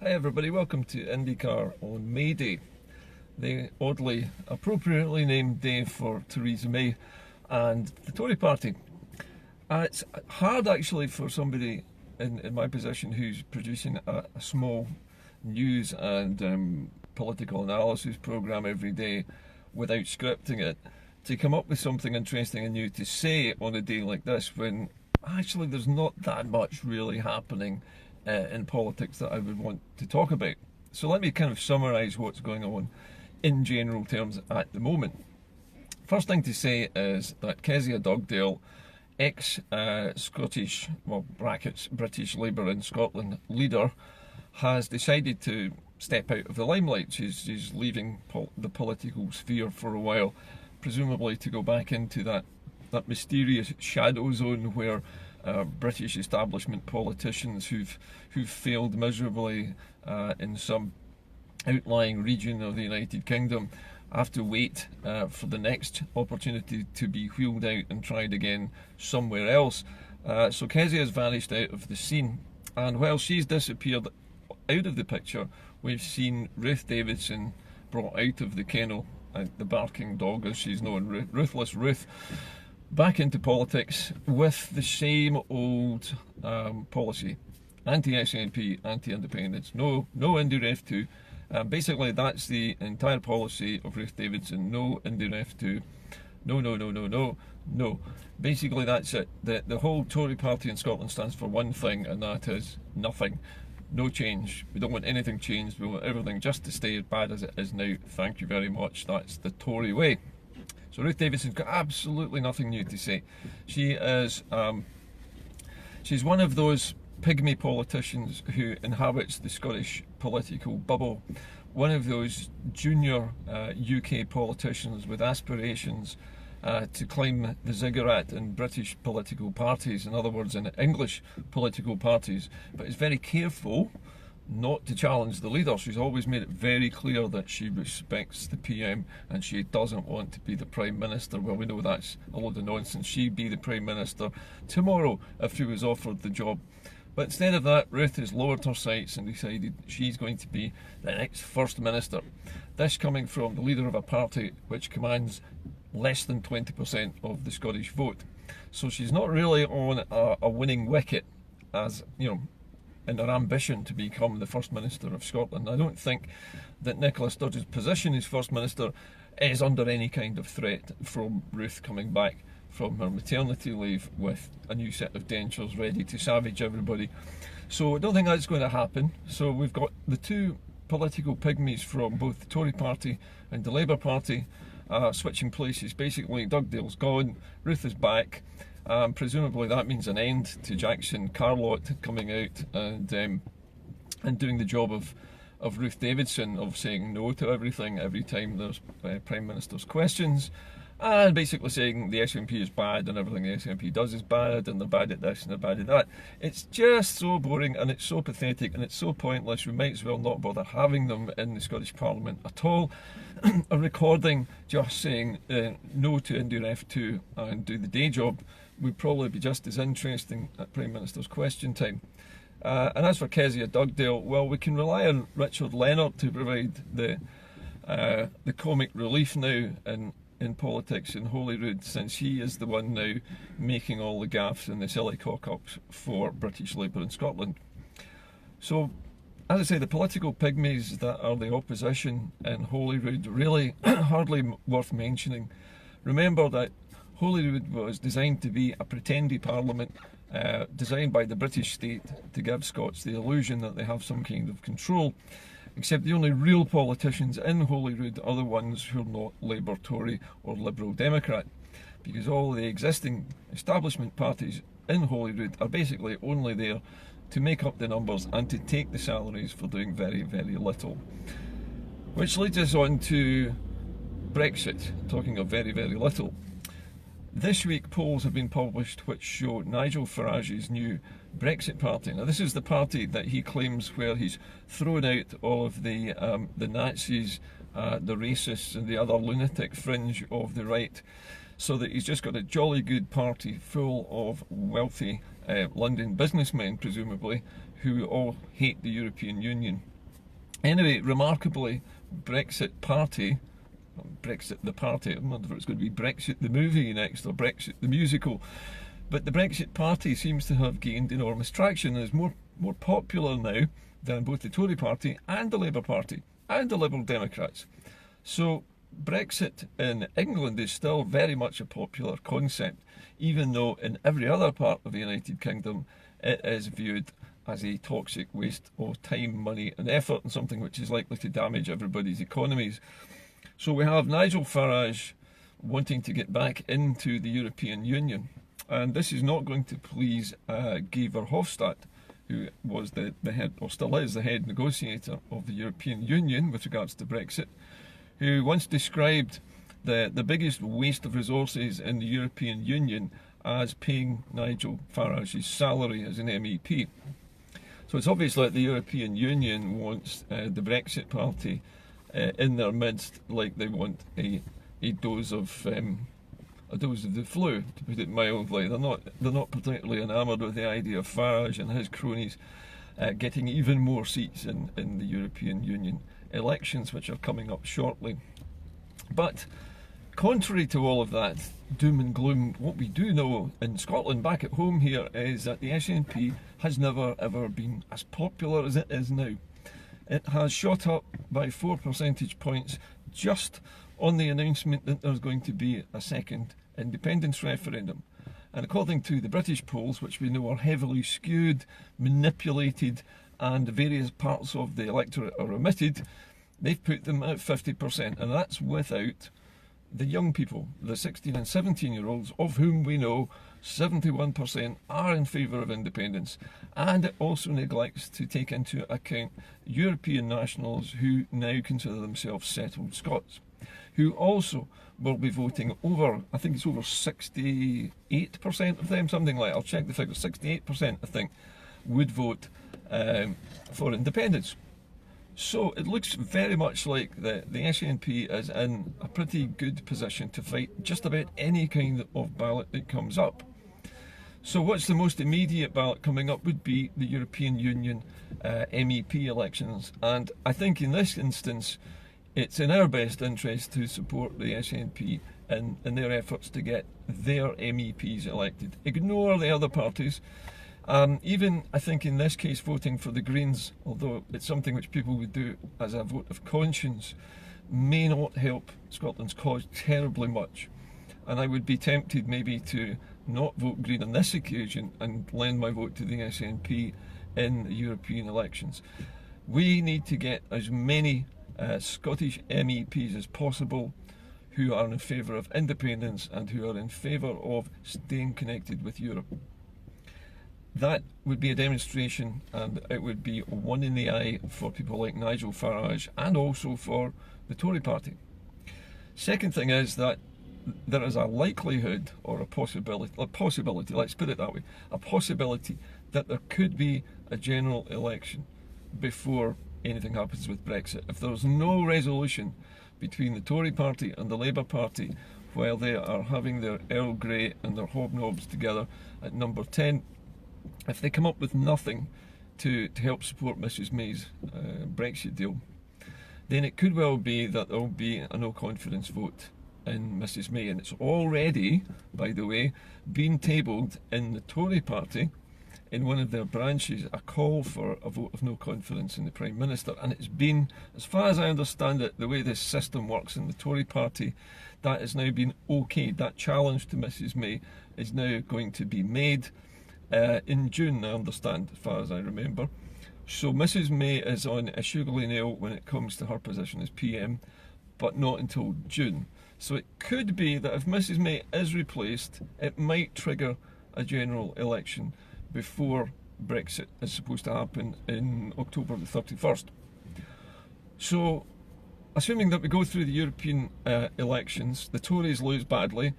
Hi everybody, welcome to IndyCar on May Day, the oddly appropriately named day for Theresa May and the Tory party. It's hard actually for somebody in my position who's producing a small news and political analysis programme every day without scripting it, to come up with something interesting and new to say on a day like this when actually there's not that much really happening in politics that I would want to talk about. So let me kind of summarise what's going on in general terms at the moment. First thing to say is that Kezia Dugdale, ex-Scottish, well, brackets, British Labour in Scotland leader, has decided to step out of the limelight. She's leaving the political sphere for a while, presumably to go back into that mysterious shadow zone where British establishment politicians who've failed miserably in some outlying region of the United Kingdom have to wait for the next opportunity to be wheeled out and tried again somewhere else. So Kezia has vanished out of the scene, and while she's disappeared out of the picture, we've seen Ruth Davidson brought out of the kennel, the barking dog as she's known, Ruthless Ruth, back into politics with the same old policy: anti-SNP, anti-independence, no indyref 2. Basically that's the entire policy of Ruth Davidson: no indyref 2, no. Basically that's it. The whole Tory party in Scotland stands for one thing, and that is nothing. No change. We don't want anything changed. We want everything just to stay as bad as it is now. Thank you very much. That's the Tory way. So Ruth Davidson's got absolutely nothing new to say. She is she's one of those pygmy politicians who inhabits the Scottish political bubble, one of those junior UK politicians with aspirations to climb the ziggurat in British political parties, in other words in English political parties, but is very careful not to challenge the leader. She's always made it very clear that she respects the PM and she doesn't want to be the Prime Minister. Well, we know that's a load of nonsense. She'd be the Prime Minister tomorrow if she was offered the job. But instead of that, Ruth has lowered her sights and decided she's going to be the next First Minister. This coming from the leader of a party which commands less than 20% of the Scottish vote. So she's not really on a winning wicket, as you know, in her ambition to become the First Minister of Scotland. I don't think that Nicola Sturgeon's position as First Minister is under any kind of threat from Ruth coming back from her maternity leave with a new set of dentures ready to savage everybody. So I don't think that's going to happen. So we've got the two political pygmies from both the Tory party and the Labour party switching places. Basically, Dugdale's gone, Ruth is back. Presumably that means an end to Jackson Carlott coming out and doing the job of Ruth Davidson, of saying no to everything every time there's Prime Minister's questions, and basically saying the SNP is bad and everything the SNP does is bad, and they're bad at this and they're bad at that. It's just so boring and it's so pathetic and it's so pointless. We might as well not bother having them in the Scottish Parliament at all. A recording just saying no to indyref 2 and do the day job would probably be just as interesting at Prime Minister's question time. And as for Kezia Dugdale, well, we can rely on Richard Leonard to provide the comic relief now in politics in Holyrood, since he is the one now making all the gaffes and the silly cock-ups for British Labour in Scotland. So, as I say, the political pygmies that are the opposition in Holyrood really hardly worth mentioning. Remember that Holyrood was designed to be a pretendy parliament, designed by the British state to give Scots the illusion that they have some kind of control, except the only real politicians in Holyrood are the ones who are not Labour, Tory or Liberal Democrat, because all the existing establishment parties in Holyrood are basically only there to make up the numbers and to take the salaries for doing very, very little. Which leads us on to Brexit, talking of very, very little. This week polls have been published which show Nigel Farage's new Brexit party. Now this is the party that he claims where he's thrown out all of the Nazis, the racists and the other lunatic fringe of the right, so that he's just got a jolly good party full of wealthy London businessmen, presumably, who all hate the European Union Anyway, remarkably, Brexit Party, Brexit the Party, I wonder if it's going to be Brexit the movie next or Brexit the musical, but the Brexit Party seems to have gained enormous traction and is more popular now than both the Tory Party and the Labour Party and the Liberal Democrats. So Brexit in England is still very much a popular concept, even though in every other part of the United Kingdom it is viewed as a toxic waste of time, money and effort, and something which is likely to damage everybody's economies. So we have Nigel Farage wanting to get back into the European Union, and this is not going to please Guy Verhofstadt, who was the head, or still is the head negotiator of the European Union with regards to Brexit, who once described the biggest waste of resources in the European Union as paying Nigel Farage's salary as an MEP. So it's obvious that the European Union wants the Brexit Party in their midst, like they want a dose of the flu, to put it mildly. They're not particularly enamoured with the idea of Farage and his cronies getting even more seats in the European Union elections, which are coming up shortly. But contrary to all of that doom and gloom, what we do know in Scotland, back at home here, is that the SNP has never ever been as popular as it is now. It has shot up by 4 percentage points just on the announcement that there's going to be a second independence referendum. And according to the British polls, which we know are heavily skewed, manipulated, and various parts of the electorate are omitted, they've put them at 50%, and that's without the young people, the 16 and 17-year-olds, of whom we know 71% are in favour of independence. And it also neglects to take into account European nationals who now consider themselves settled Scots, who also will be voting over, I think it's over 68% of them, something like, I'll check the figure, 68% I think, would vote for independence. So it looks very much like the SNP is in a pretty good position to fight just about any kind of ballot that comes up. So what's the most immediate ballot coming up would be the European Union MEP elections, and I think in this instance it's in our best interest to support the SNP in their efforts to get their MEPs elected. Ignore the other parties. Even, I think, in this case, voting for the Greens, although it's something which people would do as a vote of conscience, may not help Scotland's cause terribly much. And I would be tempted maybe to not vote Green on this occasion and lend my vote to the SNP in the European elections. We need to get as many Scottish MEPs as possible who are in favour of independence and who are in favour of staying connected with Europe. That would be a demonstration, and it would be one in the eye for people like Nigel Farage and also for the Tory party. Second thing is that there is a likelihood, or a possibility, let's put it that way, a possibility that there could be a general election before anything happens with Brexit. If there's no resolution between the Tory party and the Labour party while they are having their Earl Grey and their hobnobs together at number 10, if they come up with nothing to help support Mrs May's Brexit deal, then it could well be that there will be a no confidence vote in Mrs May. And it's already, by the way, been tabled in the Tory party, in one of their branches, a call for a vote of no confidence in the Prime Minister. And it's been, as far as I understand it, the way this system works in the Tory party, that has now been okayed. That challenge to Mrs May is now going to be made in June, I understand, as far as I remember. So Mrs May is on a sugarly nail when it comes to her position as PM, but not until June. So it could be that if Mrs May is replaced, it might trigger a general election before Brexit is supposed to happen in October the 31st. So, assuming that we go through the European elections, the Tories lose badly,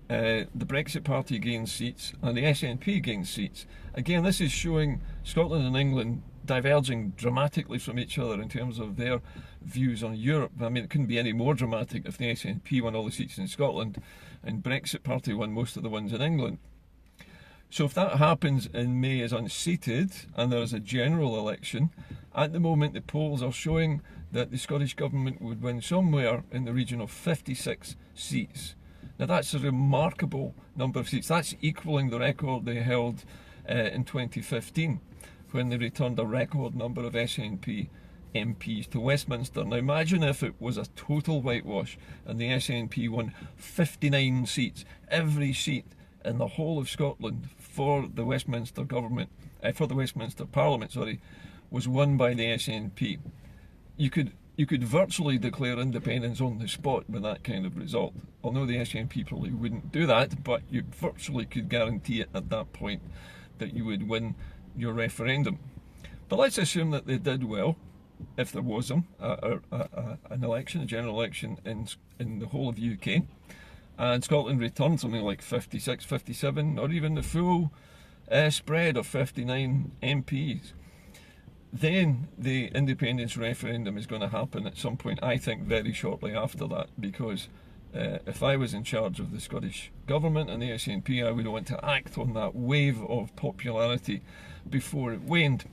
the Brexit Party gains seats, and the SNP gains seats. Again, this is showing Scotland and England diverging dramatically from each other in terms of their views on Europe. I mean, it couldn't be any more dramatic if the SNP won all the seats in Scotland and Brexit Party won most of the ones in England. So if that happens and May is unseated and there is a general election, At the moment, the polls are showing that the Scottish Government would win somewhere in the region of 56 seats. Now that's a remarkable number of seats. That's equaling the record they held in 2015, when they returned a record number of SNP MPs to Westminster. Now imagine if it was a total whitewash and the SNP won 59 seats, every seat in the whole of Scotland for the Westminster government, for the Westminster Parliament, sorry, was won by the SNP. You could virtually declare independence on the spot with that kind of result. Although the SNP probably wouldn't do that, but you virtually could guarantee it at that point that you would win your referendum. But let's assume that they did well, if there was an election, a general election in the whole of the UK, and Scotland returned something like 56, 57, or even the full spread of 59 MPs. Then the independence referendum is going to happen at some point, I think very shortly after that, because if I was in charge of the Scottish Government and the SNP, I would want to act on that wave of popularity before it waned.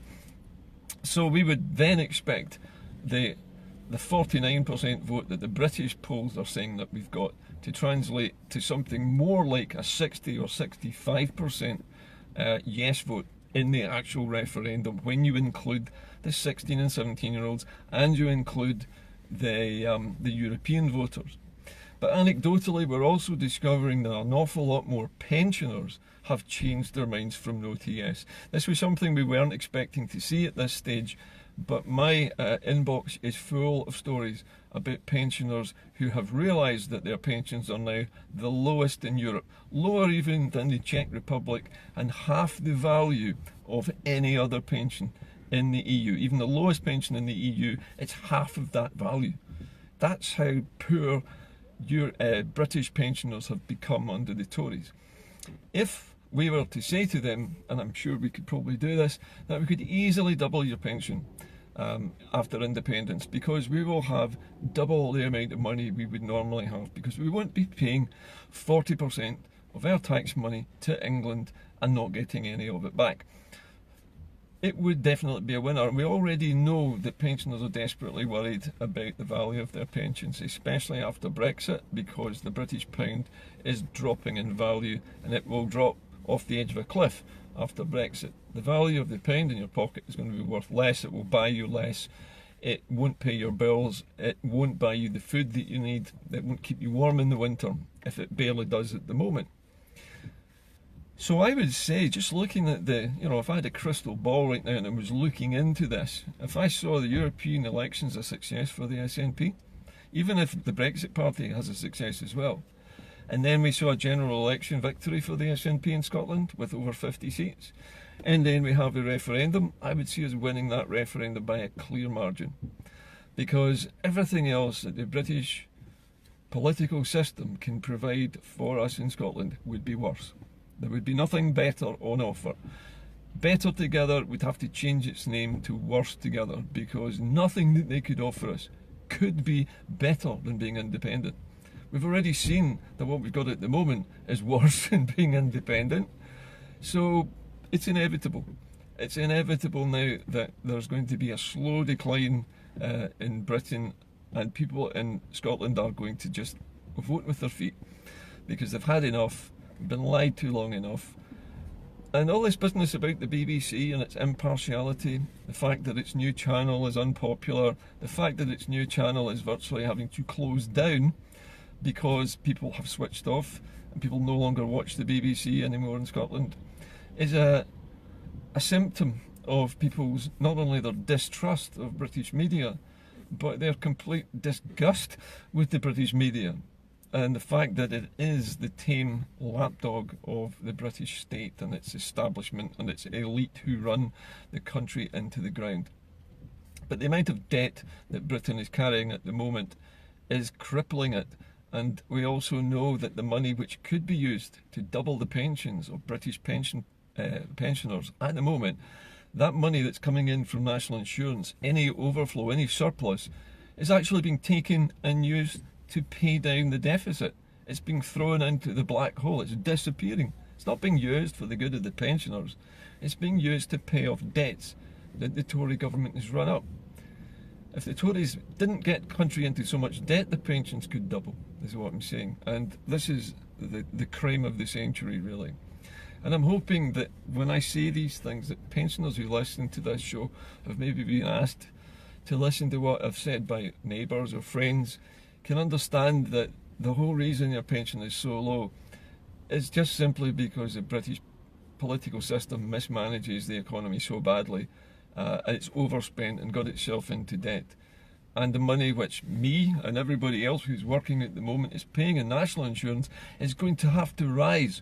So we would then expect the 49% vote that the British polls are saying that we've got to translate to something more like a 60 or 65% yes vote in the actual referendum, when you include the 16 and 17-year-olds and you include the European voters. But anecdotally, we're also discovering that an awful lot more pensioners have changed their minds from no to yes. This was something we weren't expecting to see at this stage, but my inbox is full of stories about pensioners who have realised that their pensions are now the lowest in Europe, lower even than the Czech Republic, and half the value of any other pension in the EU. Even the lowest pension in the EU, it's half of that value. That's how poor British pensioners have become under the Tories. If we were to say to them, and I'm sure we could probably do this, that we could easily double your pension after independence, because we will have double the amount of money we would normally have, because we won't be paying 40% of our tax money to England and not getting any of it back. It would definitely be a winner. We already know that pensioners are desperately worried about the value of their pensions, especially after Brexit, because the British pound is dropping in value and it will drop off the edge of a cliff after Brexit. The value of the pound in your pocket is going to be worth less, it will buy you less, it won't pay your bills, it won't buy you the food that you need, it won't keep you warm in the winter, if it barely does at the moment. So I would say, just looking at if I had a crystal ball right now and I was looking into this, if I saw the European elections a success for the SNP, even if the Brexit Party has a success as well, and then we saw a general election victory for the SNP in Scotland with over 50 seats, and then we have a referendum, I would see us winning that referendum by a clear margin. Because everything else that the British political system can provide for us in Scotland would be worse. There would be nothing better on offer. Better Together would have to change its name to Worse Together, because nothing that they could offer us could be better than being independent. We've already seen that what we've got at the moment is worse than being independent. So it's inevitable. It's inevitable now that there's going to be a slow decline in Britain, and people in Scotland are going to just vote with their feet, because they've had enough, been lied to long enough. And all this business about the BBC and its impartiality, the fact that its new channel is unpopular, the fact that its new channel is virtually having to close down because people have switched off and people no longer watch the BBC anymore in Scotland, is a symptom of people's, not only their distrust of British media, but their complete disgust with the British media, and the fact that it is the tame lapdog of the British state and its establishment and its elite who run the country into the ground. But the amount of debt that Britain is carrying at the moment is crippling it, and we also know that the money which could be used to double the pensions of British pensioners at the moment, that money that's coming in from national insurance, any overflow, any surplus, is actually being taken and used to pay down the deficit. It's being thrown into the black hole. It's disappearing. It's not being used for the good of the pensioners. It's being used to pay off debts that the Tory government has run up. If the Tories didn't get the country into so much debt, the pensions could double, is what I'm saying. And this is the crime of the century, really. And I'm hoping that when I say these things, that pensioners who listen to this show have maybe been asked to listen to what I've said by neighbours or friends, can understand that the whole reason your pension is so low is just simply because the British political system mismanages the economy so badly. It's overspent and got itself into debt. And the money which me and everybody else who's working at the moment is paying in national insurance is going to have to rise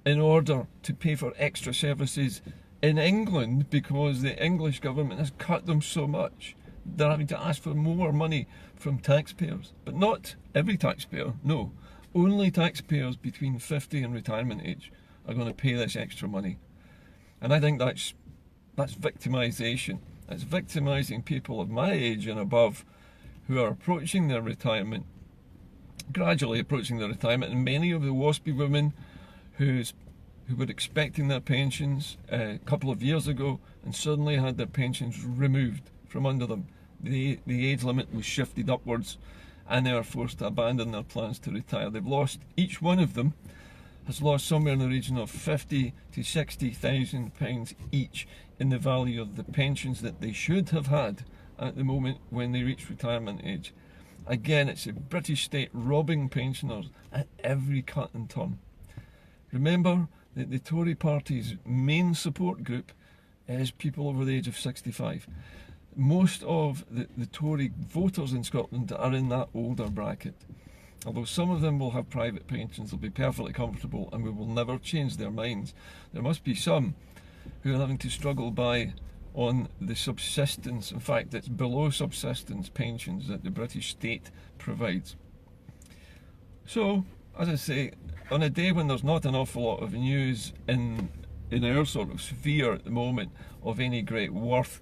in order to pay for extra services in England, because the English government has cut them so much. They're having to ask for more money from taxpayers. But not every taxpayer, no. Only taxpayers between 50 and retirement age are going to pay this extra money. And I think that's victimisation. It's victimising people of my age and above who are approaching their retirement, gradually approaching their retirement, and many of the waspy women who were expecting their pensions a couple of years ago and suddenly had their pensions removed from under them. The age limit was shifted upwards and they are forced to abandon their plans to retire. They've lost, each one of them has lost somewhere in the region of £50,000 to £60,000 each in the value of the pensions that they should have had at the moment when they reach retirement age. Again, it's the British state robbing pensioners at every cut and turn. Remember that the Tory party's main support group is people over the age of 65. Most of the Tory voters in Scotland are in that older bracket. Although some of them will have private pensions, they'll be perfectly comfortable and we will never change their minds. There must be some who are having to struggle by on the subsistence, in fact it's below subsistence pensions that the British state provides. So, as I say, on a day when there's not an awful lot of news in our sort of sphere at the moment of any great worth,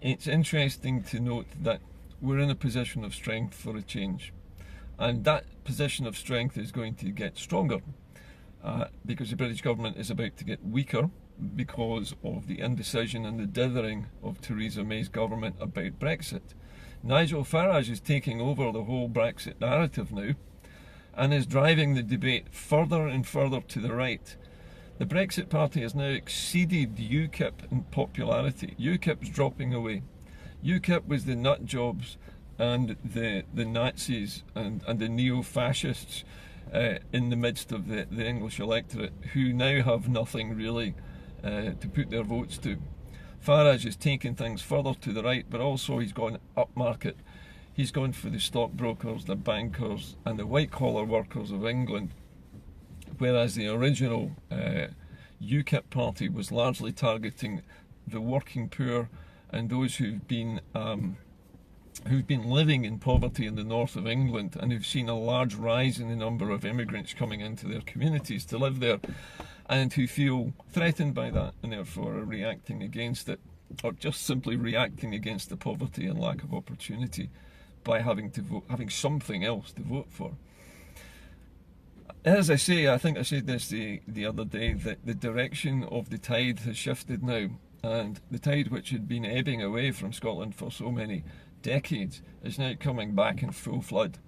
it's interesting to note that we're in a position of strength for a change. And that position of strength is going to get stronger because the British government is about to get weaker because of the indecision and the dithering of Theresa May's government about Brexit. Nigel Farage is taking over the whole Brexit narrative now and is driving the debate further and further to the right. The Brexit party has now exceeded UKIP in popularity. UKIP's dropping away. UKIP was the nut jobs and the Nazis and the neo-fascists in the midst of the English electorate, who now have nothing really to put their votes to. Farage has taken things further to the right, but also he's gone upmarket. He's gone for the stockbrokers, the bankers and the white-collar workers of England, whereas the original UKIP party was largely targeting the working poor and those who've been living in poverty in the north of England and who've seen a large rise in the number of immigrants coming into their communities to live there, and who feel threatened by that and therefore are reacting against it, or just simply reacting against the poverty and lack of opportunity by having something else to vote for. As I say, I think I said this the other day, that the direction of the tide has shifted now, and the tide which had been ebbing away from Scotland for so many decades is now coming back in full flood.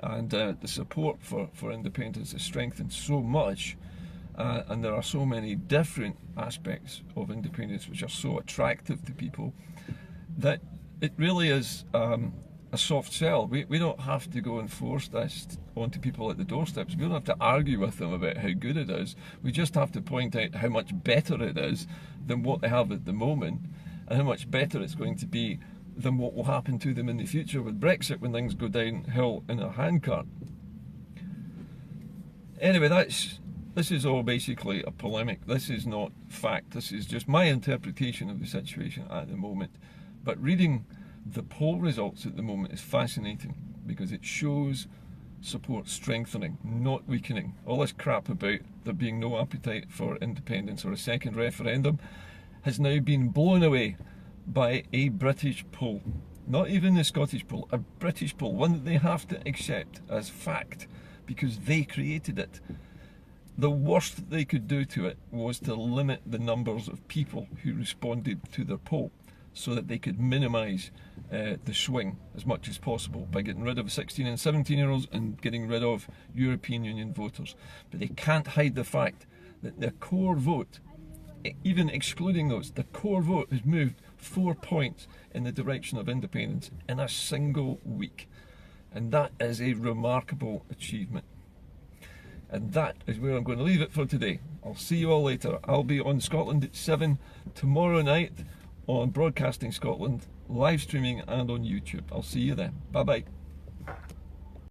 And the support for independence has strengthened so much, and there are so many different aspects of independence which are so attractive to people, that it really is a soft sell. We don't have to go and force this onto people at the doorsteps. We don't have to argue with them about how good it is. We just have to point out how much better it is than what they have at the moment, and how much better it's going to be than what will happen to them in the future with Brexit when things go downhill in a handcart. Anyway, this is all basically a polemic. This is not fact. This is just my interpretation of the situation at the moment. But reading the poll results at the moment is fascinating because it shows support strengthening, not weakening. All this crap about there being no appetite for independence or a second referendum has now been blown away by a British poll. Not even the Scottish poll, a British poll, one that they have to accept as fact because they created it. The worst that they could do to it was to limit the numbers of people who responded to their poll, so that they could minimise the swing as much as possible by getting rid of 16 and 17-year-olds and getting rid of European Union voters. But they can't hide the fact that the core vote, even excluding those, the core vote has moved 4 points in the direction of independence in a single week. And that is a remarkable achievement. And that is where I'm going to leave it for today. I'll see you all later. I'll be on Scotland at 7 tomorrow night on Broadcasting Scotland, live streaming and on YouTube. I'll see you then. Bye bye.